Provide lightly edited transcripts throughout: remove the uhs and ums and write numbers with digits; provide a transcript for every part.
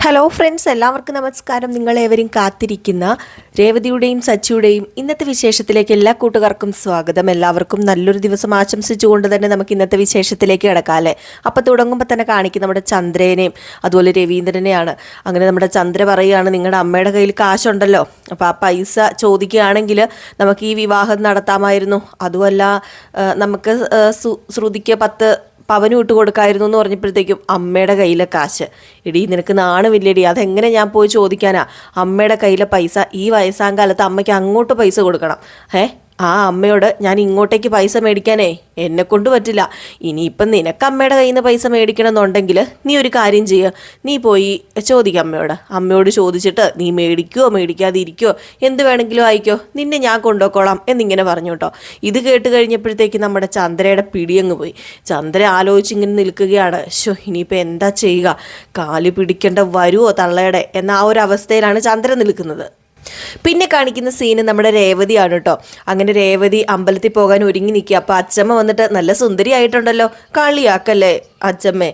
Hello friends, എല്ലാവർക്കും നമസ്കാരം. നിങ്ങളേവരും കാത്തിരിക്കുന്ന രേവതിയുടെയും സച്ചിയുടെയും ഇന്നത്തെ വിശേഷത്തിലേക്ക് എല്ലാ കൂട്ടുകാർക്കും സ്വാഗതം. എല്ലാവർക്കും നല്ലൊരു ദിവസം ആശംസിച്ചുകൊണ്ട് തന്നെ നമുക്ക് ഇന്നത്തെ വിശേഷത്തിലേക്ക് കിടക്കാം അല്ലേ. അപ്പോൾ തുടങ്ങുമ്പോൾ തന്നെ കാണിക്കും നമ്മുടെ ചന്ദ്രനെയും അതുപോലെ രവീന്ദ്രനെയാണ്. അങ്ങനെ നമ്മുടെ ചന്ദ്ര പറയുകയാണ്, നിങ്ങളുടെ അമ്മയുടെ കയ്യിൽ കാശുണ്ടല്ലോ, അപ്പോൾ ആ പൈസ ചോദിക്കുകയാണെങ്കിൽ നമുക്ക് ഈ വിവാഹം നടത്താമായിരുന്നു. അതുമല്ല നമുക്ക് ശ്രുതിക്ക് 10 പവന് വിട്ട് കൊടുക്കായിരുന്നു എന്ന് പറഞ്ഞപ്പോഴത്തേക്കും അമ്മയുടെ കയ്യിലെ കാശ്, എടീ നിനക്ക് നാണമില്ലടി, അതെങ്ങനെ ഞാൻ പോയി ചോദിക്കാനാ? അമ്മയുടെ കയ്യിലെ പൈസ ഈ വയസ്സാം കാലത്ത് അമ്മയ്ക്ക് അങ്ങോട്ട് പൈസ കൊടുക്കണം. ആ അമ്മയോട് ഞാൻ ഇങ്ങോട്ടേക്ക് പൈസ മേടിക്കാനേ എന്നെ കൊണ്ട് പറ്റില്ല. ഇനിയിപ്പം നിനക്ക് അമ്മയുടെ കയ്യിൽ നിന്ന് പൈസ മേടിക്കണമെന്നുണ്ടെങ്കിൽ നീ ഒരു കാര്യം ചെയ്യുക, നീ പോയി ചോദിക്കുക അമ്മയോട് ചോദിച്ചിട്ട് നീ മേടിക്കുമോ മേടിക്കാതിരിക്കുമോ എന്ത് വേണമെങ്കിലും ആയിക്കോ, നിന്നെ ഞാൻ കൊണ്ടുപോയിക്കോളാം എന്നിങ്ങനെ പറഞ്ഞു കേട്ടോ. ഇത് കേട്ട് കഴിഞ്ഞപ്പോഴത്തേക്ക് നമ്മുടെ ചന്ദ്രയുടെ പിടിയങ്ങ് പോയി. ചന്ദ്ര ആലോചിച്ചിങ്ങനെ നിൽക്കുകയാണ്. ഇനിയിപ്പോൾ എന്താ ചെയ്യുക, കാല് പിടിക്കേണ്ട വരുമോ തള്ളയുടെ എന്ന ആ ഒരു അവസ്ഥയിലാണ് ചന്ദ്ര നിൽക്കുന്നത്. പിന്നെ കാണിക്കുന്ന സീന് നമ്മുടെ രേവതിയാണ് കേട്ടോ. അങ്ങനെ രേവതി അമ്പലത്തിൽ പോകാൻ ഒരുങ്ങി നിൽക്കുക. അപ്പോൾ അച്ചമ്മ വന്നിട്ട്, നല്ല സുന്ദരിയായിട്ടുണ്ടല്ലോ, കളിയാക്കല്ലേ അച്ചമ്മേ?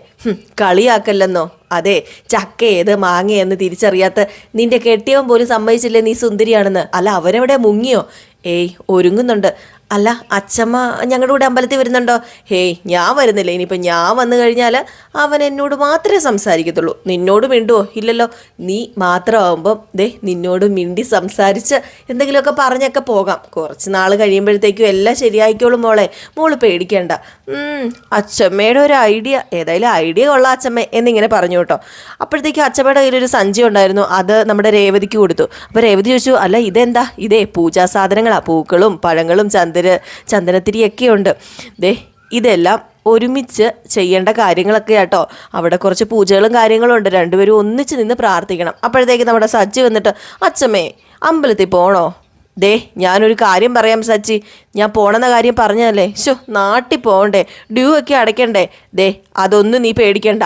കളിയാക്കല്ലെന്നോ? അതെ, ചക്ക ഏത് മാങ്ങയെന്ന് തിരിച്ചറിയാത്ത നിന്റെ കെട്ടിയവൻ പോലും സമ്മതിച്ചില്ലേ നീ സുന്ദരിയാണെന്ന്. അല്ല അവരെവിടെ മുങ്ങിയോ? ഏയ് ഒരുങ്ങുന്നുണ്ട്. അല്ല അച്ചമ്മ ഞങ്ങളുടെ കൂടെ അമ്പലത്തിൽ വരുന്നുണ്ടോ? ഹേയ് ഞാൻ വരുന്നില്ല. ഇനിയിപ്പോൾ ഞാൻ വന്നു കഴിഞ്ഞാൽ അവൻ എന്നോട് മാത്രമേ സംസാരിക്കത്തുള്ളൂ, നിന്നോട് മിണ്ടുവോ? ഇല്ലല്ലോ. നീ മാത്രമാകുമ്പം നിന്നോട് മിണ്ടി സംസാരിച്ച് എന്തെങ്കിലുമൊക്കെ പറഞ്ഞൊക്കെ പോകാം. കുറച്ച് നാൾ കഴിയുമ്പോഴത്തേക്കും എല്ലാം ശരിയായിക്കോളും മോള് പേടിക്കേണ്ട. അച്ചമ്മയുടെ ഒരു ഐഡിയ, ഏതായാലും ഐഡിയ കൊള്ളാം അച്ചമ്മ എന്നിങ്ങനെ പറഞ്ഞു കേട്ടോ. അപ്പോഴത്തേക്കും അച്ചമ്മയുടെ കയ്യിലൊരു സഞ്ചി ഉണ്ടായിരുന്നു, അത് നമ്മുടെ രേവതിക്ക് കൊടുത്തു. അപ്പോൾ രേവതി ചോദിച്ചു, അല്ല ഇതെന്താ? പൂജാ സാധനങ്ങളാണ്, പൂക്കളും പഴങ്ങളും ചന്ദനത്തിരിയൊക്കെ ഉണ്ട്. ഇതെല്ലാം ഒരുമിച്ച് ചെയ്യേണ്ട കാര്യങ്ങളൊക്കെ കേട്ടോ. അവിടെ കുറച്ച് പൂജകളും കാര്യങ്ങളും ഉണ്ട്, രണ്ടുപേരും ഒന്നിച്ച് നിന്ന് പ്രാർത്ഥിക്കണം. അപ്പോഴത്തേക്ക് നമ്മുടെ സച്ചി വന്നിട്ട്, അച്ചമ്മേ അമ്പലത്തിൽ പോണോ? ഞാനൊരു കാര്യം പറയാം സച്ചി, ഞാൻ പോണെന്ന കാര്യം പറഞ്ഞതല്ലേ. നാട്ടിൽ പോകണ്ടേ, ഡ്യൂ ഒക്കെ അടയ്ക്കണ്ടേ? അതൊന്നും നീ പേടിക്കണ്ട,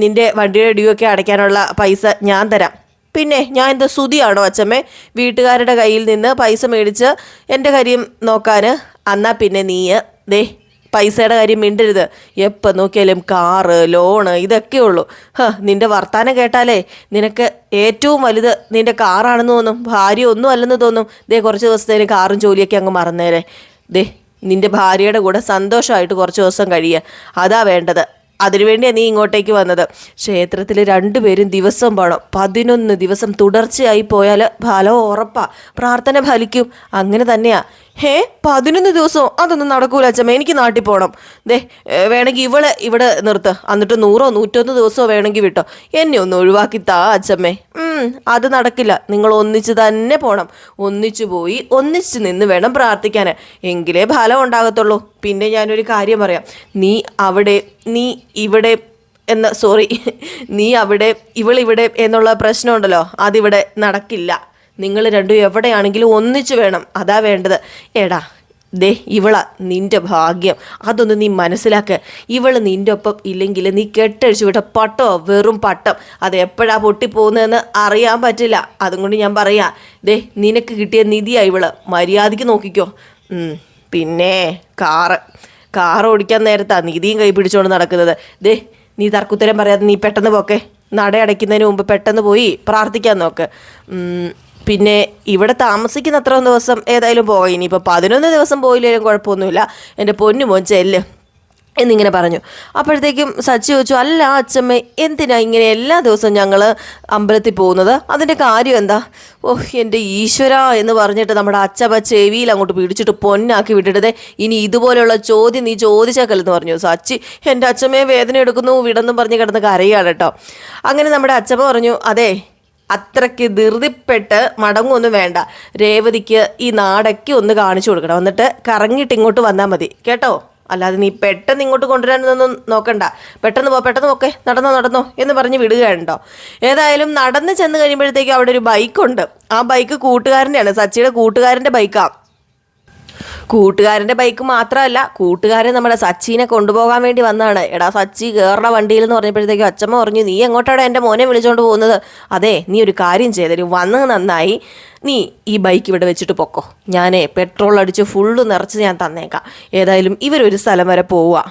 നിൻ്റെ വണ്ടിയുടെ ഡ്യൂ ഒക്കെ അടയ്ക്കാനുള്ള പൈസ ഞാൻ തരാം. പിന്നെ ഞാൻ എന്താ സുതിയാണോ അച്ചമ്മേ വീട്ടുകാരുടെ കയ്യിൽ നിന്ന് പൈസ മേടിച്ച് എൻ്റെ കാര്യം നോക്കാൻ? എന്നാൽ പിന്നെ നീ പൈസയുടെ കാര്യം മിണ്ടരുത്. എപ്പോൾ നോക്കിയാലും കാറ് ലോണ് ഇതൊക്കെ ഉള്ളൂ. നിൻ്റെ വർത്താനം കേട്ടാലേ നിനക്ക് ഏറ്റവും വലുത് നിൻ്റെ കാറാണെന്ന് തോന്നും, ഭാര്യ ഒന്നും അല്ലെന്ന് തോന്നും. കുറച്ച് ദിവസത്തേന് കാറും ജോലിയൊക്കെ അങ്ങ് മറന്നേരെ. നിൻ്റെ ഭാര്യയുടെ കൂടെ സന്തോഷമായിട്ട് കുറച്ച് ദിവസം കഴിയുക, അതാ വേണ്ടത്. അതിനുവേണ്ടിയാണ് നീ ഇങ്ങോട്ടേക്ക് വന്നത്. ക്ഷേത്രത്തിൽ 2 പേരും ദിവസം പോകണം. 11 ദിവസം തുടർച്ചയായി പോയാൽ ഫലം ഉറപ്പാ, പ്രാർത്ഥന ഫലിക്കും. അങ്ങനെ തന്നെയാ. 11 ദിവസവും അതൊന്നും നടക്കൂല അച്ചമ്മ, എനിക്ക് നാട്ടിൽ പോകണം. വേണമെങ്കിൽ ഇവിടെ നിർത്ത്, എന്നിട്ട് 100 101 ദിവസമോ വേണമെങ്കിൽ വിട്ടോ, എന്നെ ഒന്ന് ഒഴിവാക്കി താ അച്ചമ്മേ. അത് നടക്കില്ല, നിങ്ങൾ ഒന്നിച്ച് തന്നെ പോകണം. ഒന്നിച്ചു പോയി ഒന്നിച്ച് നിന്ന് വേണം പ്രാർത്ഥിക്കാൻ, എങ്കിലേ ഫലം ഉണ്ടാകത്തുള്ളൂ. പിന്നെ ഞാനൊരു കാര്യം പറയാം, നീ അവിടെ നീ ഇവിടെ നീ അവിടെ ഇവളിവിടെ എന്നുള്ള പ്രശ്നമുണ്ടല്ലോ, അതിവിടെ നടക്കില്ല. നിങ്ങൾ രണ്ടും എവിടെയാണെങ്കിലും ഒന്നിച്ചു വേണം, അതാ വേണ്ടത്. എടാ ഇവളാ നിൻ്റെ ഭാഗ്യം, അതൊന്ന് നീ മനസ്സിലാക്കുക. ഇവള് നിൻ്റെ ഒപ്പം ഇല്ലെങ്കിൽ നീ കെട്ടഴിച്ചു വിട്ട പട്ടോ വെറും പട്ടം, അത് എപ്പോഴാണ് പൊട്ടിപ്പോകുന്നതെന്ന് അറിയാൻ പറ്റില്ല. അതുകൊണ്ട് ഞാൻ പറയാം, നിനക്ക് കിട്ടിയ നിധിയാ ഇവള്, മര്യാദയ്ക്ക് നോക്കിക്കോ. പിന്നെ കാറ് ഓടിക്കാൻ നേരത്താണ് നിധിയും കൈ പിടിച്ചുകൊണ്ട് നടക്കുന്നത്. നീ തർക്കുത്തരം പറയാതെ നീ പെട്ടെന്ന് പോക്കെ, നട അടയ്ക്കുന്നതിന് മുമ്പ് പെട്ടെന്ന് പോയി പ്രാർത്ഥിക്കാൻ നോക്ക്. പിന്നെ ഇവിടെ താമസിക്കുന്ന അത്ര ദിവസം ഏതായാലും പോകാം. ഇനിയിപ്പോൾ 11 ദിവസം പോയില്ലേലും കുഴപ്പമൊന്നുമില്ല, എൻ്റെ പൊന്നു മോൻ ചെല്ല് എന്നിങ്ങനെ പറഞ്ഞു. അപ്പോഴത്തേക്കും സച്ചി ചോദിച്ചു, അല്ല അച്ചമ്മ എന്തിനാ ഇങ്ങനെ എല്ലാ ദിവസവും ഞങ്ങൾ അമ്പലത്തിൽ പോകുന്നത്? അതിൻ്റെ കാര്യം എന്താ? എൻ്റെ ഈശ്വര എന്ന് പറഞ്ഞിട്ട് നമ്മുടെ അച്ചമ്മ ചെവിയിൽ അങ്ങോട്ട് പിടിച്ചിട്ട് പൊന്നാക്കി വിട്ടിട്ടതേ, ഇനി ഇതുപോലെയുള്ള ചോദ്യം നീ ചോദിച്ചേക്കല്ലെന്ന് പറഞ്ഞു സച്ചി. എൻ്റെ അച്ചമ്മയെ വേദന എടുക്കുന്നു വിടെന്നും പറഞ്ഞ് കിടന്ന് കരയാണ് കേട്ടോ. അങ്ങനെ നമ്മുടെ അച്ചമ്മ പറഞ്ഞു, അത്രയ്ക്ക് ധൃതിപ്പെട്ട് മടങ്ങൊന്നും വേണ്ട, രേവതിക്ക് ഈ നാടൊക്കെ ഒന്ന് കാണിച്ചു കൊടുക്കണം, എന്നിട്ട് കറങ്ങിയിട്ട് ഇങ്ങോട്ട് വന്നാൽ മതി കേട്ടോ. അല്ലാതെ നീ പെട്ടെന്ന് ഇങ്ങോട്ട് കൊണ്ടുവരാനൊന്നും നോക്കണ്ട, പെട്ടെന്ന് പോക്കെ, നടന്നോ എന്ന് പറഞ്ഞ് വിടുകയുണ്ടോ. ഏതായാലും നടന്ന് ചെന്ന് കഴിയുമ്പോഴത്തേക്കും അവിടെ ഒരു ബൈക്കുണ്ട്. ആ ബൈക്ക് കൂട്ടുകാരൻ്റെയാണ്, സച്ചിയുടെ കൂട്ടുകാരൻ്റെ ബൈക്കാണ്. കൂട്ടുകാരൻ്റെ ബൈക്ക് മാത്രമല്ല, കൂട്ടുകാരൻ നമ്മുടെ സച്ചിനെ കൊണ്ടുപോകാൻ വേണ്ടി വന്നതാണ്. എടാ സച്ചി കയറുന്ന വണ്ടിയിൽ എന്ന് പറഞ്ഞപ്പോഴത്തേക്കും അച്ചമ്മ പറഞ്ഞു, നീ എങ്ങോട്ടാണ് എൻ്റെ മോനെ വിളിച്ചുകൊണ്ട് പോകുന്നത്? നീ ഒരു കാര്യം ചെയ്തരും, വന്നത് നന്നായി, നീ ഈ ബൈക്ക് ഇവിടെ വെച്ചിട്ട് പൊക്കോ, ഞാനേ പെട്രോൾ അടിച്ച് ഫുള്ള് നിറച്ച് ഞാൻ തന്നേക്കാം. ഏതായാലും ഇവരൊരു സ്ഥലം വരെ പോവുക,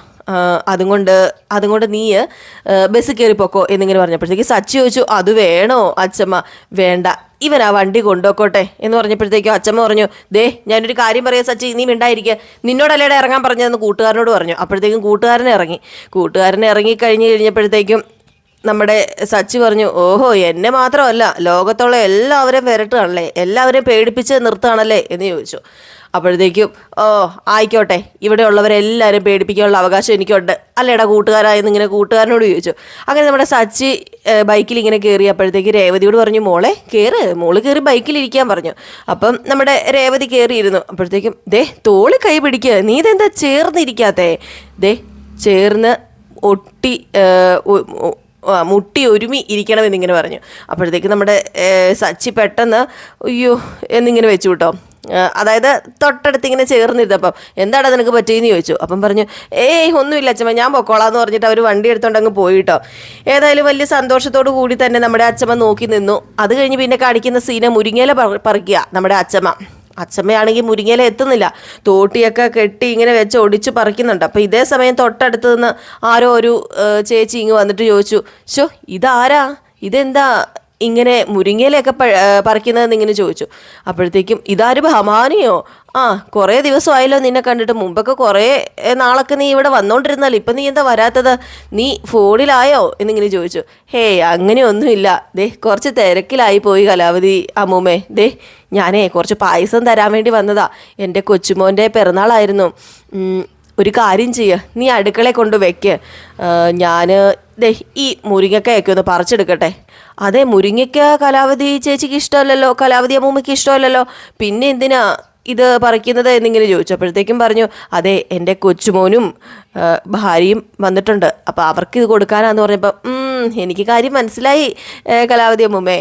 അതുകൊണ്ട് നീ ബസ് കയറിപ്പോക്കോ എന്നിങ്ങനെ പറഞ്ഞപ്പോഴത്തേക്ക് സച്ചി ചോദിച്ചു, അത് വേണോ അച്ഛമ്മ? വേണ്ട, ഇവൻ ആ വണ്ടി കൊണ്ടുപോക്കോട്ടെ എന്ന് പറഞ്ഞപ്പോഴത്തേക്കും അച്ഛമ്മ പറഞ്ഞു, ദേ ഞാനൊരു കാര്യം പറയാം സച്ചി, നീ മിണ്ടായിരിക്കുക, നിന്നോടല്ലേടെ ഇറങ്ങാൻ പറഞ്ഞതെന്ന് കൂട്ടുകാരനോട് പറഞ്ഞു. അപ്പോഴത്തേക്കും കൂട്ടുകാരനെ ഇറങ്ങി കഴിഞ്ഞപ്പോഴത്തേക്കും നമ്മുടെ സച്ചി പറഞ്ഞു, ഓഹോ എന്നെ മാത്രമല്ല ലോകത്തുള്ള എല്ലാവരെയും വിരട്ടുകയാണല്ലേ, എല്ലാവരെയും പേടിപ്പിച്ച് നിർത്തുകയാണല്ലേ എന്ന് ചോദിച്ചു. അപ്പോഴത്തേക്കും ആയിക്കോട്ടെ, ഇവിടെ ഉള്ളവരെല്ലാവരും പേടിപ്പിക്കാനുള്ള അവകാശം എനിക്കുണ്ട് അല്ലേടാ കൂട്ടുകാരായെന്ന് ഇങ്ങനെ കൂട്ടുകാരനോട് ചോദിച്ചു. അങ്ങനെ നമ്മുടെ സച്ചി ബൈക്കിൽ ഇങ്ങനെ കയറിയപ്പോഴത്തേക്ക് രേവതിയോട് പറഞ്ഞു, മോള് കയറി ബൈക്കിലിരിക്കാൻ പറഞ്ഞു. അപ്പം നമ്മുടെ രേവതി കയറിയിരുന്നു. അപ്പോഴത്തേക്കും ദേ തോളി കൈ പിടിക്കുക, നീ ഇതെന്താ ചേർന്നിരിക്കാത്തേ? ദേ ചേർന്ന് ഒട്ടി മുട്ടി ഒരുമി ഇരിക്കണമെന്നിങ്ങനെ പറഞ്ഞു. അപ്പോഴത്തേക്ക് നമ്മുടെ സച്ചി പെട്ടെന്ന് അയ്യോ എന്നിങ്ങനെ വെച്ചു കേട്ടോ. അതായത് തൊട്ടടുത്ത് ഇങ്ങനെ ചേർന്നിരുന്നപ്പം എന്താടാ നിനക്ക് പറ്റിയെന്ന് ചോദിച്ചു. അപ്പം പറഞ്ഞു, ഒന്നുമില്ല അച്ഛമ്മ, ഞാൻ പൊക്കോളാന്ന് പറഞ്ഞിട്ട് അവർ വണ്ടി എടുത്തോണ്ട് അങ്ങ് പോയിട്ടോ. ഏതായാലും വലിയ സന്തോഷത്തോടു കൂടി തന്നെ നമ്മുടെ അച്ഛമ്മ നോക്കി നിന്നു. അത് കഴിഞ്ഞ് പിന്നെ കാണിക്കുന്ന സീന മുരിങ്ങയില പറിക്കുക നമ്മുടെ അച്ഛമ്മയാണെങ്കിൽ മുരിങ്ങയില എത്തുന്നില്ല, തോട്ടിയൊക്കെ കെട്ടി ഇങ്ങനെ വെച്ച് ഒടിച്ച് പറിക്കുന്നുണ്ട്. അപ്പോൾ ഇതേ സമയം തൊട്ടടുത്ത് നിന്ന് ആരോ ഒരു ചേച്ചി ഇങ്ങ് വന്നിട്ട് ചോദിച്ചു, ഇതാരാ, ഇതെന്താ ഇങ്ങനെ മുരിങ്ങയിലൊക്കെ പറിക്കുന്നതെന്ന് ഇങ്ങനെ ചോദിച്ചു. അപ്പോഴത്തേക്കും ഇതാരും ഭവാനിയോ? കുറേ ദിവസമായല്ലോ നിന്നെ കണ്ടിട്ട്, മുമ്പൊക്കെ കുറേ നാളൊക്കെ നീ ഇവിടെ വന്നോണ്ടിരുന്നല്ലോ, ഇപ്പം നീ എന്താ വരാത്തത്, നീ ഫോണിലായോ എന്നിങ്ങനെ ചോദിച്ചു. അങ്ങനെയൊന്നുമില്ല, ദേ കുറച്ച് തിരക്കിലായി പോയി കലാവതി അമ്മൂമ്മേ, ദേ ഞാനേ കുറച്ച് പായസം തരാൻ വേണ്ടി വന്നതാ, എൻ്റെ കൊച്ചുമോൻ്റെ പിറന്നാളായിരുന്നു. ഒരു കാര്യം ചെയ്യുക, നീ അടുക്കളയിൽ കൊണ്ട് വെക്ക്, ഞാൻ ദേ ഈ മുരിങ്ങക്കയൊക്കെ ഒന്ന് പറിച്ചെടുക്കട്ടെ. അതെ, മുരിങ്ങയ്ക്ക കലാവതി ചേച്ചിക്ക് ഇഷ്ടമല്ലല്ലോ, കലാവതി അമ്മൂമ്മയ്ക്ക് ഇഷ്ടമല്ലല്ലോ, പിന്നെ എന്തിനാ ഇത് പറിക്കുന്നത് എന്നിങ്ങനെ ചോദിച്ചു. അപ്പോഴത്തേക്കും പറഞ്ഞു, അതെ എൻ്റെ കൊച്ചുമോനും ഭാര്യയും വന്നിട്ടുണ്ട്, അപ്പോൾ അവർക്ക് ഇത് കൊടുക്കാനാന്ന് പറഞ്ഞപ്പോൾ എനിക്ക് കാര്യം മനസ്സിലായി കലാവതി അമ്മൂമ്മേ.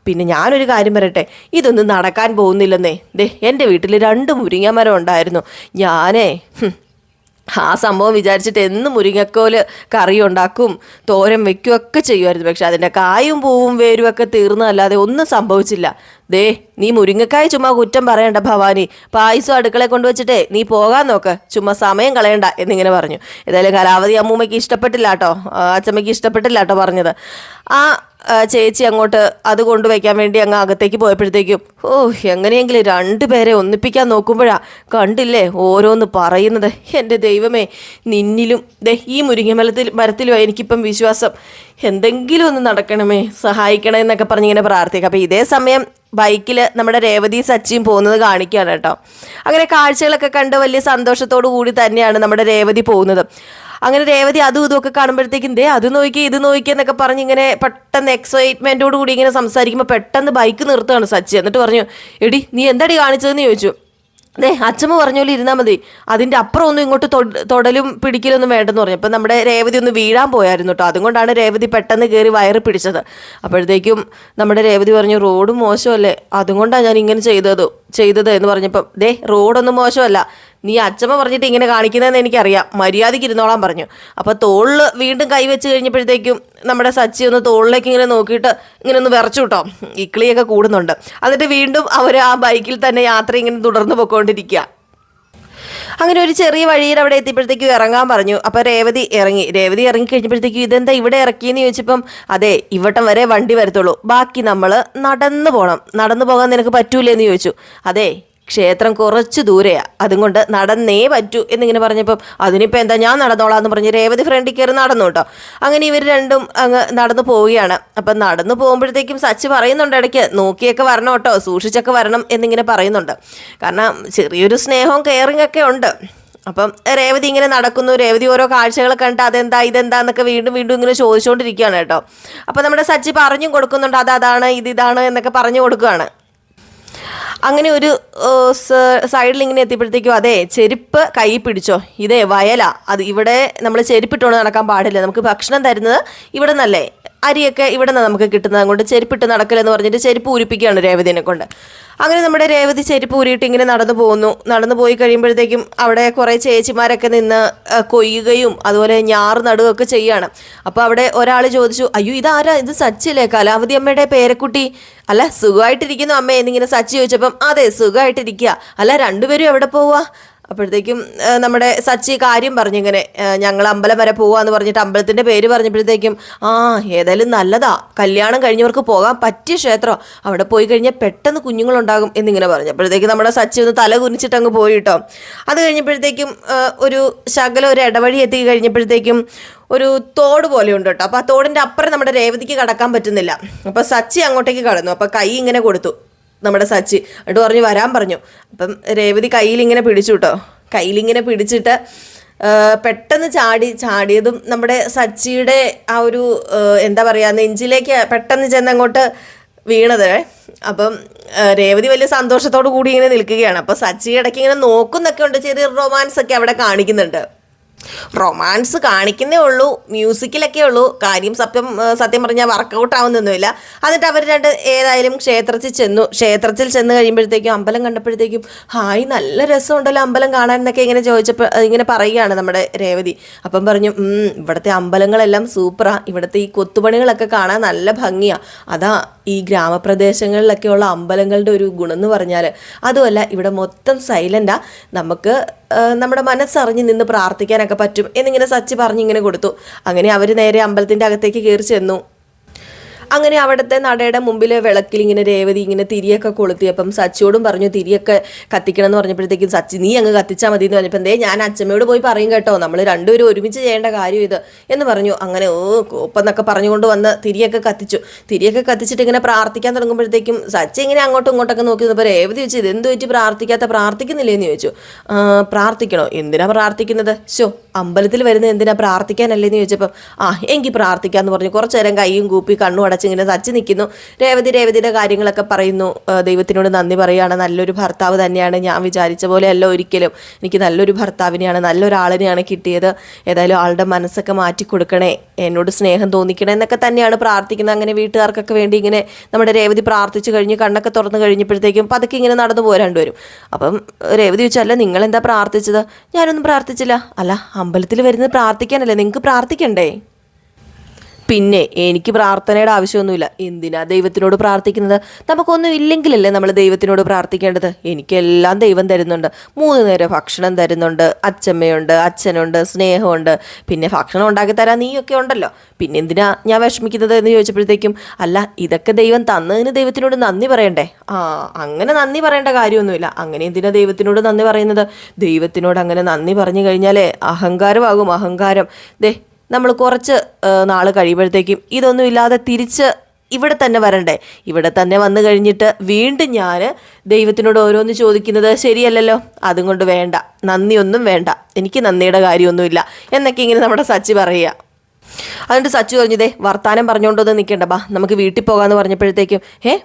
പിന്നെ ഞാനൊരു കാര്യം പറയട്ടെ, ഇതൊന്നും നടക്കാൻ പോകുന്നില്ലെന്നേ. ദേ എൻ്റെ വീട്ടിൽ 2 മുരിങ്ങ മരം ഉണ്ടായിരുന്നു, ഞാനേ ആ സംഭവം വിചാരിച്ചിട്ട് എന്നും മുരിങ്ങക്കോല് കറി ഉണ്ടാക്കും, തോരൻ വെക്കുകയൊക്കെ ചെയ്യുമായിരുന്നു. പക്ഷെ അതിൻ്റെ കായും പൂവും വേരും ഒക്കെ തീർന്നല്ലാതെ ഒന്നും സംഭവിച്ചില്ല. ദേ നീ മുരിങ്ങക്കായ ചുമ്മാ കുറ്റം പറയണ്ട ഭവാനി, പായസം അടുക്കളയിൽ കൊണ്ടുവച്ചിട്ടേ നീ പോകാൻ നോക്ക്, ചുമ്മാ സമയം കളയണ്ട എന്നിങ്ങനെ പറഞ്ഞു. ഏതായാലും കലാവതി അമ്മൂമ്മയ്ക്ക് ഇഷ്ടപ്പെട്ടില്ല കേട്ടോ, അച്ഛമ്മയ്ക്ക് ഇഷ്ടപ്പെട്ടില്ല കേട്ടോ പറഞ്ഞത്. ആ ചേച്ചി അങ്ങോട്ട് അത് കൊണ്ടുവയ്ക്കാൻ വേണ്ടി അങ്ങ് അകത്തേക്ക് പോയപ്പോഴത്തേക്കും എങ്ങനെയെങ്കിലും 2 പേരെ ഒന്നിപ്പിക്കാൻ നോക്കുമ്പോഴാ കണ്ടില്ലേ ഓരോന്ന് പറയുന്നത്. എൻ്റെ ദൈവമേ, നിന്നിലും ദേ ഈ മുരിങ്ങ മരത്തിലും എനിക്കിപ്പം വിശ്വാസം, എന്തെങ്കിലും ഒന്ന് നടക്കണമേ, സഹായിക്കണേ എന്നൊക്കെ പറഞ്ഞിങ്ങനെ പ്രാർത്ഥിക്കാം. അപ്പോൾ ഇതേ സമയം ബൈക്കിൽ നമ്മുടെ രേവതി സച്ചിയും പോകുന്നത് കാണിക്കുകയാണ് കേട്ടോ. അങ്ങനെ കാഴ്ചകളൊക്കെ കണ്ട് വലിയ സന്തോഷത്തോടു കൂടി തന്നെയാണ് നമ്മുടെ രേവതി പോകുന്നത്. അങ്ങനെ രേവതി അതും ഇതുമൊക്കെ കാണുമ്പോഴത്തേക്കും ദേ അത് നോക്കി ഇത് നോക്കി എന്നൊക്കെ പറഞ്ഞ് ഇങ്ങനെ പെട്ടെന്ന് എക്സൈറ്റ്മെൻറ്റോട് കൂടി ഇങ്ങനെ സംസാരിക്കുമ്പോൾ പെട്ടെന്ന് ബൈക്ക് നിർത്തുകയാണ് സച്ചി. എന്നിട്ട് പറഞ്ഞു, എടി നീ എന്താടി കാണിച്ചതെന്ന് ചോദിച്ചു. ദേ അച്ഛമ്മ പറഞ്ഞ പോലെ ഇരുന്നാൽ മതി, അതിൻ്റെ അപ്പുറം ഒന്നും ഇങ്ങോട്ട് തൊടലും പിടിക്കലൊന്നും വേണ്ടെന്ന് പറഞ്ഞു. അപ്പം നമ്മുടെ രേവതി ഒന്ന് വീഴാൻ പോയായിരുന്നു കേട്ടോ, അതുകൊണ്ടാണ് രേവതി പെട്ടെന്ന് കയറി വയറ് പിടിച്ചത്. അപ്പോഴത്തേക്കും നമ്മുടെ രേവതി പറഞ്ഞു, റോഡ് മോശമല്ലേ, അതുകൊണ്ടാണ് ഞാൻ ഇങ്ങനെ ചെയ്തത് എന്ന് പറഞ്ഞപ്പം ദേ റോഡൊന്നും മോശമല്ല, നീ അച്ഛമ്മ പറഞ്ഞിട്ട് ഇങ്ങനെ കാണിക്കുന്നതെന്ന് എനിക്കറിയാം, മര്യാദയ്ക്ക് ഇരുന്നോളാൻ പറഞ്ഞു. അപ്പോൾ തോളിൽ വീണ്ടും കൈവച്ച് കഴിഞ്ഞപ്പോഴത്തേക്കും നമ്മുടെ സച്ചി ഒന്ന് തോളിലേക്ക് ഇങ്ങനെ നോക്കിയിട്ട് ഇങ്ങനെ ഒന്ന് വിറച്ചു കേട്ടോ, ഇക്കിളിയൊക്കെ കൂടുന്നുണ്ട്. എന്നിട്ട് വീണ്ടും അവർ ആ ബൈക്കിൽ തന്നെ യാത്ര ഇങ്ങനെ തുടർന്ന് പോയിക്കൊണ്ടിരിക്കുക. അങ്ങനെ ഒരു ചെറിയ വഴിയിൽ അവിടെ എത്തിയപ്പോഴത്തേക്കും ഇറങ്ങാൻ പറഞ്ഞു. അപ്പോൾ രേവതി ഇറങ്ങി കഴിഞ്ഞപ്പോഴത്തേക്കും ഇതെന്താ ഇവിടെ ഇറക്കിയെന്ന് ചോദിച്ചപ്പം അതെ ഇവിടം വരെ വണ്ടി വരത്തുള്ളൂ, ബാക്കി നമ്മൾ നടന്നു പോകാൻ നിനക്ക് പറ്റൂലെന്ന് ചോദിച്ചു. അതെ ക്ഷേത്രം കുറച്ച് ദൂരെയാണ്, അതുകൊണ്ട് നടന്നേ പറ്റൂ എന്നിങ്ങനെ പറഞ്ഞപ്പം അതിനിപ്പോൾ എന്താ ഞാൻ നടന്നോളാന്ന് പറഞ്ഞ് രേവതി ഫ്രണ്ടിൽ കയറി നടന്നു കേട്ടോ. അങ്ങനെ ഇവർ രണ്ടും അങ്ങ് നടന്നു പോവുകയാണ്. അപ്പം നടന്നു പോകുമ്പോഴത്തേക്കും സച്ചി പറയുന്നുണ്ട് ഇടയ്ക്ക് നോക്കിയൊക്കെ വരണം കേട്ടോ, സൂക്ഷിച്ചൊക്കെ വരണം എന്നിങ്ങനെ പറയുന്നുണ്ട്. കാരണം ചെറിയൊരു സ്നേഹവും കെയറിങ് ഒക്കെ ഉണ്ട്. അപ്പം രേവതി ഇങ്ങനെ നടക്കുന്നു, രേവതി ഓരോ കാഴ്ചകൾ കണ്ട് അതെന്താ ഇതെന്താന്നൊക്കെ വീണ്ടും ഇങ്ങനെ ചോദിച്ചുകൊണ്ടിരിക്കുകയാണ് കേട്ടോ. അപ്പം നമ്മുടെ സച്ചി പറഞ്ഞും കൊടുക്കുന്നുണ്ട്, അതാണ് ഇതാണ് എന്നൊക്കെ പറഞ്ഞു കൊടുക്കുകയാണ്. അങ്ങനെ ഒരു സൈഡിൽ ഇങ്ങനെ എത്തിയപ്പോഴത്തേക്കും അതെ ചെരുപ്പ് കൈ പിടിച്ചോ, ഇതേ വയലാ, അത് ഇവിടെ നമ്മൾ ചെരുപ്പിട്ടുകൊണ്ട് നടക്കാൻ പാടില്ല, നമുക്ക് ഭക്ഷണം തരുന്നത് ഇവിടെ നിന്നല്ലേ, അരിയൊക്കെ ഇവിടെ നിന്ന് നമുക്ക് കിട്ടുന്നത്, അതുകൊണ്ട് ചെരുപ്പിട്ട് നടക്കലെന്ന് പറഞ്ഞിട്ട് ചെരുപ്പ് ഊരിപ്പിക്കുകയാണ് രേവതിനെ കൊണ്ട്. അങ്ങനെ നമ്മുടെ രേവതി ചെരുപ്പ് ഊരിയിട്ട് ഇങ്ങനെ നടന്നു പോയി കഴിയുമ്പോഴത്തേക്കും അവിടെ കുറേ ചേച്ചിമാരൊക്കെ നിന്ന് കൊയ്യുകയും അതുപോലെ ഞാറ് നടുകയൊക്കെ ചെയ്യുകയാണ്. അപ്പോൾ അവിടെ ഒരാൾ ചോദിച്ചു, അയ്യോ ഇതാരാ, ഇത് സച്ചിയല്ലേ, കലാവതി അമ്മയുടെ പേരക്കുട്ടി, അല്ല സുഖമായിട്ടിരിക്കുന്നു അമ്മേ എന്നിങ്ങനെ സച്ചി ചോദിച്ചപ്പം അതെ സുഖമായിട്ടിരിക്കുക, അല്ല 2 പേരും എവിടെ പോവുക, അപ്പോഴത്തേക്കും നമ്മുടെ സച്ചി കാര്യം പറഞ്ഞു, ഇങ്ങനെ ഞങ്ങൾ അമ്പലം വരെ പോവാന്ന് പറഞ്ഞിട്ട് അമ്പലത്തിൻ്റെ പേര് പറഞ്ഞപ്പോഴത്തേക്കും ഏതായാലും നല്ലതാ, കല്യാണം കഴിഞ്ഞവർക്ക് പോകാൻ പറ്റിയ ക്ഷേത്രം, അവിടെ പോയി കഴിഞ്ഞാൽ പെട്ടെന്ന് കുഞ്ഞുങ്ങളുണ്ടാകും എന്നിങ്ങനെ പറഞ്ഞു. അപ്പോഴത്തേക്കും നമ്മുടെ സച്ചി ഒന്ന് തല കുനിച്ചിട്ട് അങ്ങ് പോയി കേട്ടോ. അത് കഴിഞ്ഞപ്പോഴത്തേക്കും ഒരു ഇടവഴി എത്തി കഴിഞ്ഞപ്പോഴത്തേക്കും ഒരു തോട് പോലെ ഉണ്ട് കേട്ടോ. അപ്പോൾ ആ തോടിൻ്റെ അപ്പുറം നമ്മുടെ രേവതിക്ക് കടക്കാൻ പറ്റുന്നില്ല. അപ്പോൾ സച്ചി അങ്ങോട്ടേക്ക് കടന്നു. അപ്പോൾ കൈ ഇങ്ങനെ കൊടുത്തു നമ്മുടെ സച്ചി, എന്നിട്ട് പറഞ്ഞു വരാൻ പറഞ്ഞു. അപ്പം രേവതി കയ്യിലിങ്ങനെ പിടിച്ചു കേട്ടോ. കയ്യിലിങ്ങനെ പിടിച്ചിട്ട് പെട്ടെന്ന് ചാടിയതും നമ്മുടെ സച്ചിയുടെ ആ ഒരു എന്താ പറയുക, നെഞ്ചിലേക്ക് പെട്ടെന്ന് ചെന്നങ്ങോട്ട് വീണത്. അപ്പം രേവതി വലിയ സന്തോഷത്തോടു കൂടി ഇങ്ങനെ നിൽക്കുകയാണ്. അപ്പോൾ സച്ചി ഇടയ്ക്ക് ഇങ്ങനെ നോക്കുന്നൊക്കെ ഉണ്ട്, ചെറിയ റൊമാൻസ് ഒക്കെ അവിടെ കാണിക്കുന്നുണ്ട്. റൊമാൻസ് കാണിക്കുന്നേ ഉള്ളൂ, മ്യൂസിക്കിലൊക്കെ ഉള്ളൂ, കാര്യം സത്യം പറഞ്ഞാൽ വർക്കൗട്ട് ആവുന്നൊന്നുമില്ല. എന്നിട്ട് അവർ രണ്ട് ഏതായാലും ക്ഷേത്രത്തിൽ ചെന്ന് കഴിയുമ്പോഴത്തേക്കും അമ്പലം കണ്ടപ്പോഴത്തേക്കും ഹായ് നല്ല രസമുണ്ടല്ലോ അമ്പലം കാണാൻ എന്നൊക്കെ ഇങ്ങനെ ചോദിച്ചപ്പോൾ ഇങ്ങനെ പറയുകയാണ് നമ്മുടെ രേവതി. അപ്പം പറഞ്ഞു ഇവിടുത്തെ അമ്പലങ്ങളെല്ലാം സൂപ്പറാ, ഇവിടുത്തെ ഈ കൊത്തുപണികളൊക്കെ കാണാൻ നല്ല ഭംഗിയാണ്, അതാ ഈ ഗ്രാമപ്രദേശങ്ങളിലൊക്കെ ഉള്ള അമ്പലങ്ങളുടെ ഒരു ഗുണം എന്ന് പറഞ്ഞാൽ. അതുമല്ല ഇവിടെ മൊത്തം സൈലൻ്റാ, നമുക്ക് നമ്മുടെ മനസ്സറിഞ്ഞ് നിന്ന് പ്രാർത്ഥിക്കാനൊക്കെ പറ്റും എന്നിങ്ങനെ സച്ചി പറഞ്ഞിങ്ങനെ കൊടുത്തു. അങ്ങനെ അവർ നേരെ അമ്പലത്തിൻ്റെ അകത്തേക്ക് കയറി ചെന്നു. അങ്ങനെ അവിടുത്തെ നടയുടെ മുമ്പിൽ വിളക്കിൽ ഇങ്ങനെ രേവതി ഇങ്ങനെ തിരിയൊക്കെ കൊളുത്തിയപ്പം സച്ചിയോടും പറഞ്ഞു തിരിയൊക്കെ കത്തിക്കണം എന്ന് പറഞ്ഞപ്പോഴത്തേക്കും സച്ചി നീ അങ്ങ് കത്തിച്ചാൽ മതി എന്ന് പറഞ്ഞപ്പോൾ ഞാൻ അച്ഛമ്മയോട് പോയി പറയും കേട്ടോ, നമ്മൾ രണ്ടുപേരും ഒരുമിച്ച് ചെയ്യേണ്ട കാര്യം ഇത് എന്ന് പറഞ്ഞു. അങ്ങനെ കോപ്പെന്നൊക്കെ പറഞ്ഞുകൊണ്ട് വന്ന് തിരിയൊക്കെ കത്തിച്ചിട്ട് ഇങ്ങനെ പ്രാർത്ഥിക്കാൻ തുടങ്ങുമ്പോഴത്തേക്കും സച്ചി ഇങ്ങനെ അങ്ങോട്ടും ഇങ്ങോട്ടൊക്കെ നോക്കി നിന്നപ്പോൾ രേവതി ചോദിച്ചു ഇതെന്ത് വെച്ച് പ്രാർത്ഥിക്കുന്നില്ലേന്ന് ചോദിച്ചു. പ്രാർത്ഥിക്കണോ, എന്തിനാ പ്രാർത്ഥിക്കുന്നത്, അമ്പലത്തിൽ വരുന്നത് എന്തിനാ പ്രാർത്ഥിക്കാനല്ലേന്ന് ചോദിച്ചപ്പം എങ്കിൽ പ്രാർത്ഥിക്കാന്ന് പറഞ്ഞു. കുറച്ചു നേരം കൈയും കൂപ്പി കണ്ണും അടച്ചിങ്ങനെ സച്ചി നിൽക്കുന്നു. രേവതിയുടെ കാര്യങ്ങളൊക്കെ പറയുന്നു, ദൈവത്തിനോട് നന്ദി പറയുകയാണ്, നല്ലൊരു ഭർത്താവ് തന്നെയാണ്, ഞാൻ വിചാരിച്ച പോലെയല്ല ഒരിക്കലും, എനിക്ക് നല്ലൊരു ഭർത്താവിനെയാണ്, നല്ലൊരാളിനെയാണ് കിട്ടിയത്, ഏതായാലും ആളുടെ മനസ്സൊക്കെ മാറ്റി കൊടുക്കണേ, എന്നോട് സ്നേഹം തോന്നിക്കണേ എന്നൊക്കെ തന്നെയാണ് പ്രാർത്ഥിക്കുന്നത്. അങ്ങനെ വീട്ടുകാർക്കൊക്കെ വേണ്ടി ഇങ്ങനെ നമ്മുടെ രേവതി പ്രാർത്ഥിച്ചു കഴിഞ്ഞ് കണ്ണൊക്കെ തുറന്നു കഴിഞ്ഞപ്പോഴത്തേക്കും പതുക്കെ ഇങ്ങനെ നടന്നു പോരാണ്ട് വരും. അപ്പം രേവതി ചോദിച്ചല്ല നിങ്ങളെന്താ പ്രാർത്ഥിച്ചത്, ഞാനൊന്നും പ്രാർത്ഥിച്ചില്ല. അല്ല അമ്പലത്തിൽ വരുന്നത് പ്രാർത്ഥിക്കാനല്ലേ, നിങ്ങൾക്ക് പ്രാർത്ഥിക്കണ്ടേ? പിന്നെ എനിക്ക് പ്രാർത്ഥനയുടെ ആവശ്യമൊന്നുമില്ല, എന്തിനാ ദൈവത്തിനോട് പ്രാർത്ഥിക്കുന്നത്, നമുക്കൊന്നും ഇല്ലെങ്കിലല്ലേ നമ്മൾ ദൈവത്തിനോട് പ്രാർത്ഥിക്കേണ്ടത്. എനിക്കെല്ലാം ദൈവം തരുന്നുണ്ട്, 3 നേരം ഭക്ഷണം തരുന്നുണ്ട്, അച്ഛമ്മയുണ്ട്, അച്ഛനുണ്ട്, സ്നേഹമുണ്ട്, പിന്നെ ഭക്ഷണം ഉണ്ടാക്കി തരാൻ നീയൊക്കെ ഉണ്ടല്ലോ, പിന്നെ എന്തിനാ ഞാൻ വിഷമിക്കുന്നത് എന്ന് ചോദിച്ചപ്പോഴത്തേക്കും അല്ല ഇതൊക്കെ ദൈവം തന്നതിന് ദൈവത്തിനോട് നന്ദി പറയണ്ടേ. അങ്ങനെ നന്ദി പറയേണ്ട കാര്യമൊന്നുമില്ല, അങ്ങനെ എന്തിനാ ദൈവത്തിനോട് നന്ദി പറയുന്നത്, ദൈവത്തിനോട് അങ്ങനെ നന്ദി പറഞ്ഞു കഴിഞ്ഞാലേ അഹങ്കാരമാകും, അഹങ്കാരം. നമ്മൾ കുറച്ച് നാൾ കഴിയുമ്പോഴത്തേക്കും ഇതൊന്നും ഇല്ലാതെ തിരിച്ച് ഇവിടെ തന്നെ വരണ്ടേ, ഇവിടെ തന്നെ വന്നു കഴിഞ്ഞിട്ട് വീണ്ടും ഞാൻ ദൈവത്തിനോട് ഓരോന്ന് ചോദിക്കുന്നത് ശരിയല്ലല്ലോ, അതും കൊണ്ട് വേണ്ട, നന്ദിയൊന്നും വേണ്ട, എനിക്ക് നന്ദിയുടെ കാര്യമൊന്നുമില്ല എന്നൊക്കെ ഇങ്ങനെ നമ്മുടെ സച്ചി പറയുക. അതുകൊണ്ട് സച്ചു പറഞ്ഞതേ വർത്താനം പറഞ്ഞുകൊണ്ടൊന്നും നിൽക്കണ്ട, നമുക്ക് വീട്ടിൽ പോകാമെന്ന് പറഞ്ഞപ്പോഴത്തേക്കും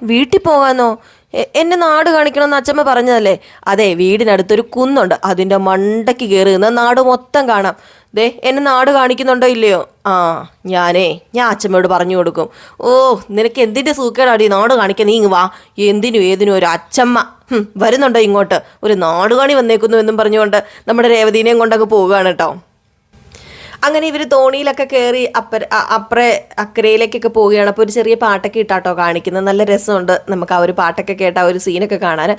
വീട്ടിൽ പോകാമെന്നോ, എന്നെ നാട് കാണിക്കണമെന്ന് അച്ഛമ്മ പറഞ്ഞതല്ലേ. അതെ, വീടിനടുത്തൊരു കുന്നുണ്ട്, അതിൻ്റെ മണ്ടയ്ക്ക് കയറി നിന്ന് നാട് മൊത്തം കാണാം. എന്നെ നാട് കാണിക്കുന്നുണ്ടോ ഇല്ലയോ? ഞാൻ അച്ഛമ്മയോട് പറഞ്ഞു കൊടുക്കും. നിനക്ക് എന്തിൻ്റെ സൂക്കേടാടി നാട് കാണിക്കാൻ, നീ ഇങ്ങ് വാ, ഏതിനും ഒരു അച്ഛമ്മ വരുന്നുണ്ടോ ഇങ്ങോട്ട്, ഒരു നാട് കാണി വന്നേക്കുന്നു എന്നും പറഞ്ഞുകൊണ്ട് നമ്മുടെ രേവതിനെയും കൊണ്ടങ്ങ് പോവുകയാണ് കേട്ടോ. അങ്ങനെ ഇവർ തോണിയിലൊക്കെ കയറി അക്കരയിലേക്കൊക്കെ പോവുകയാണ്. അപ്പോൾ ഒരു ചെറിയ പാട്ടൊക്കെ ഇട്ടാട്ടോ കാണിക്കുന്നത്, നല്ല രസമുണ്ട് നമുക്ക് ആ ഒരു പാട്ടൊക്കെ കേട്ട ആ ഒരു സീനൊക്കെ കാണാൻ.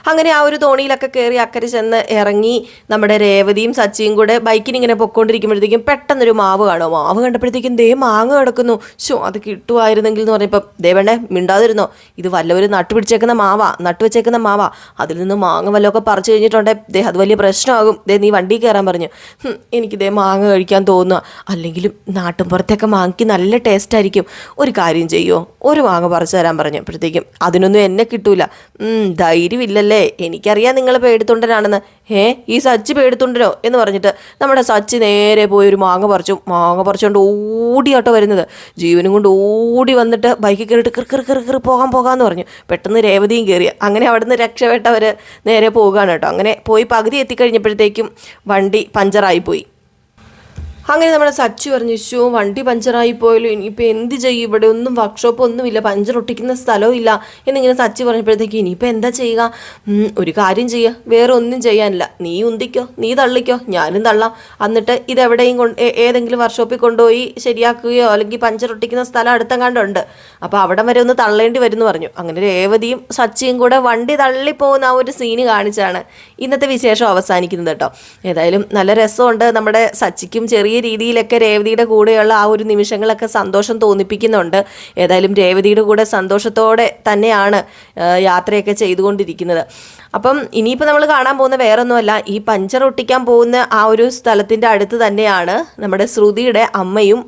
അങ്ങനെ ആ ഒരു തോണിയിലൊക്കെ കയറി അക്കരെ ചെന്ന് ഇറങ്ങി നമ്മുടെ രേവതിയും സച്ചിയും കൂടെ ബൈക്കിനിങ്ങനെ പൊക്കോണ്ടിരിക്കുമ്പോഴത്തേക്കും പെട്ടെന്നൊരു മാവ് കാണുമോ, മാവ് കണ്ടപ്പോഴത്തേക്കും മാങ്ങ കിടക്കുന്നു. അത് കിട്ടുമായിരുന്നെങ്കിൽ എന്ന് പറഞ്ഞപ്പോൾ വേണ്ടേ മിണ്ടാതിരുന്നോ, ഇത് വല്ലവരും നട്ടുവെച്ചേക്കുന്ന മാവാ, അതിൽ നിന്ന് മാങ്ങ വല്ലതൊക്കെ പറിച്ചു കഴിഞ്ഞിട്ടുണ്ടേ അത് വലിയ പ്രശ്നമാകും, നീ വണ്ടി കയറാൻ പറഞ്ഞു. എനിക്കിതേ മാങ്ങ കഴിക്കാൻ തോന്നുക, അല്ലെങ്കിലും നാട്ടിൻപുറത്തൊക്കെ മാങ്ങയ്ക്ക് നല്ല ടേസ്റ്റ് ആയിരിക്കും, ഒരു കാര്യം ചെയ്യുമോ, ഒരു മാങ്ങ പറിച്ചു തരാൻ പറഞ്ഞു. അപ്പോഴത്തേക്കും അതിനൊന്നും എന്നെ കിട്ടൂല, ധൈര്യമില്ലല്ലേ, എനിക്കറിയാം നിങ്ങൾ പേടിത്തൊണ്ടനാണെന്ന്. ഈ സച്ചി പേടിത്തൊണ്ടനോ എന്ന് പറഞ്ഞിട്ട് നമ്മുടെ സച്ചി നേരെ പോയി ഒരു മാങ്ങ പറിച്ചുകൊണ്ട് ഓടിയാട്ടോ വരുന്നത്. ജീവനും കൊണ്ട് ഓടി വന്നിട്ട് ബൈക്കിൽ കയറിയിട്ട് കിറി പോകാമെന്ന് പറഞ്ഞു. പെട്ടെന്ന് രേവതിയും കയറി. അങ്ങനെ അവിടെ നിന്ന് രക്ഷപ്പെട്ടവർ നേരെ പോവുകയാണ് കേട്ടോ. അങ്ങനെ പോയി പകുതി എത്തിക്കഴിഞ്ഞപ്പോഴത്തേക്കും വണ്ടി പഞ്ചറായിപ്പോയി. അങ്ങനെ നമ്മുടെ സച്ചു പറഞ്ഞു, ഷോ വണ്ടി പഞ്ചറായി പോയല്ലോ, ഇനിയിപ്പോൾ എന്ത് ചെയ്യും, ഇവിടെ ഒന്നും വർക്ക്ഷോപ്പ് ഒന്നുമില്ല, പഞ്ചർ ഒട്ടിക്കുന്ന സ്ഥലവും ഇല്ല എന്നിങ്ങനെ സച്ചു പറഞ്ഞപ്പോഴത്തേക്ക് ഇനിയിപ്പോൾ എന്താ ചെയ്യുക? ഒരു കാര്യം ചെയ്യുക, വേറെ ഒന്നും ചെയ്യാനില്ല, നീ ഉന്തിക്കോ, നീ തള്ളിക്കോ, ഞാനും തള്ളാം, എന്നിട്ട് ഇതെവിടെയും ഏതെങ്കിലും വർക്ക്ഷോപ്പിൽ കൊണ്ടുപോയി ശരിയാക്കുകയോ അല്ലെങ്കിൽ പഞ്ചർ ഒട്ടിക്കുന്ന സ്ഥലം അടുത്തെങ്ങാണ്ടുണ്ട്, അപ്പോൾ അവിടം വരെ ഒന്ന് തള്ളേണ്ടി വരുമെന്ന് പറഞ്ഞു. അങ്ങനെ രേവതിയും സച്ചിയും കൂടെ വണ്ടി തള്ളിപ്പോകുന്ന ആ ഒരു സീന് കാണിച്ചാണ് ഇന്നത്തെ വിശേഷം അവസാനിക്കുന്നത് കേട്ടോ. ഏതായാലും നല്ല രസമുണ്ട്. നമ്മുടെ സച്ചിക്കും ചെറിയ രീതിയിലൊക്കെ രേവതിയുടെ കൂടെയുള്ള ആ ഒരു നിമിഷങ്ങളൊക്കെ സന്തോഷം തോന്നിപ്പിക്കുന്നുണ്ട്. ഏതായാലും രേവതിയുടെ കൂടെ സന്തോഷത്തോടെ തന്നെയാണ് യാത്രയൊക്കെ ചെയ്തുകൊണ്ടിരിക്കുന്നത്. അപ്പം ഇനിയിപ്പോൾ നമ്മൾ കാണാൻ പോകുന്ന വേറൊന്നുമല്ല, ഈ പഞ്ചർ ഒട്ടിക്കാൻ പോകുന്ന ആ ഒരു സ്ഥലത്തിൻ്റെ അടുത്ത് തന്നെയാണ് നമ്മുടെ ശ്രുതിയുടെ അമ്മയും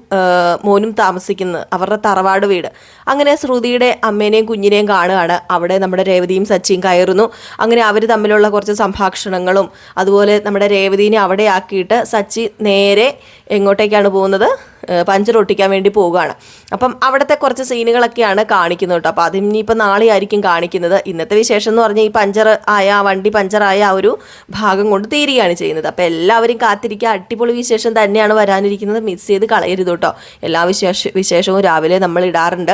മോനും താമസിക്കുന്നത്, അവരുടെ തറവാട് വീട്. അങ്ങനെ ശ്രുതിയുടെ അമ്മേനെയും കുഞ്ഞിനെയും കാണുകയാണ്. അവിടെ നമ്മുടെ രേവതിയും സച്ചിയും കയറുന്നു. അങ്ങനെ അവർ തമ്മിലുള്ള കുറച്ച് സംഭാഷണങ്ങളും അതുപോലെ നമ്മുടെ രേവതിനെ അവിടെ ആക്കിയിട്ട് സച്ചി നേരെ എങ്ങോട്ടേക്കാണ് പോകുന്നത്? പഞ്ചർ ഒട്ടിക്കാൻ വേണ്ടി പോവുകയാണ്. അപ്പം അവിടുത്തെ കുറച്ച് സീനുകളൊക്കെയാണ് കാണിക്കുന്നത് കേട്ടോ. അപ്പോൾ അതിനിപ്പോൾ നാളെ ആയിരിക്കും കാണിക്കുന്നത്. ഇന്നത്തെ വിശേഷം എന്ന് പറഞ്ഞാൽ ഈ വണ്ടി പഞ്ചറായ ആ ഒരു ഭാഗം കൊണ്ട് തീരുകയാണ് ചെയ്യുന്നത്. അപ്പോൾ എല്ലാവരും കാത്തിരിക്കുക, അടിപൊളി വിശേഷം തന്നെയാണ് വരാനിരിക്കുന്നത്, മിസ് ചെയ്ത് കളയരുത് കേട്ടോ. എല്ലാ വിശേഷവും രാവിലെ നമ്മൾ ഇടാറുണ്ട്.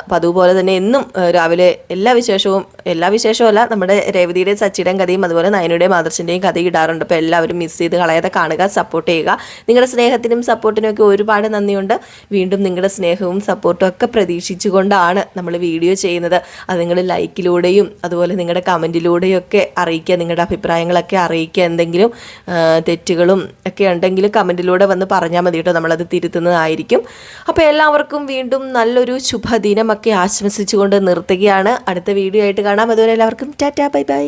അപ്പോൾ അതുപോലെ തന്നെ എന്നും രാവിലെ എല്ലാ വിശേഷവുമല്ല, നമ്മുടെ രേവതിയുടെയും സച്ചിയുടെയും കഥയും അതുപോലെ നയനയുടെയും ആദർശിൻ്റെയും കഥയും ഇടാറുണ്ട്. അപ്പോൾ എല്ലാവരും മിസ് ചെയ്ത് കളയാതെ കാണുക, സപ്പോർട്ട് ചെയ്യുക. നിങ്ങളുടെ സ്നേഹത്തിനും സപ്പോർട്ടിനും ഒക്കെ ഒരുപാട് നന്ദിയുണ്ട്. വീണ്ടും നിങ്ങളുടെ സ്നേഹവും സപ്പോർട്ടും ഒക്കെ പ്രതീക്ഷിച്ചുകൊണ്ടാണ് നമ്മൾ വീഡിയോ ചെയ്യുന്നത്. അത് നിങ്ങൾ ലൈക്കിലൂടെയും അതുപോലെ നിങ്ങളുടെ കമൻറ്റിലൂടെയും ഒക്കെ അറിയിക്കുക, നിങ്ങളുടെ അഭിപ്രായങ്ങളൊക്കെ അറിയിക്കുക. എന്തെങ്കിലും തെറ്റുകളും ഒക്കെ ഉണ്ടെങ്കിൽ കമൻറ്റിലൂടെ വന്ന് പറഞ്ഞാൽ മതി കേട്ടോ, നമ്മളത് തിരുത്തുന്നതായിരിക്കും. അപ്പോൾ എല്ലാവർക്കും വീണ്ടും നല്ലൊരു ശുഭദിനമൊക്കെ ആശംസിച്ചുകൊണ്ട് നിർത്തുകയാണ്. അടുത്ത വീഡിയോ ആയിട്ട് കാണാം. അതുവരെ എല്ലാവർക്കും ടാറ്റാ, ബൈ ബൈ.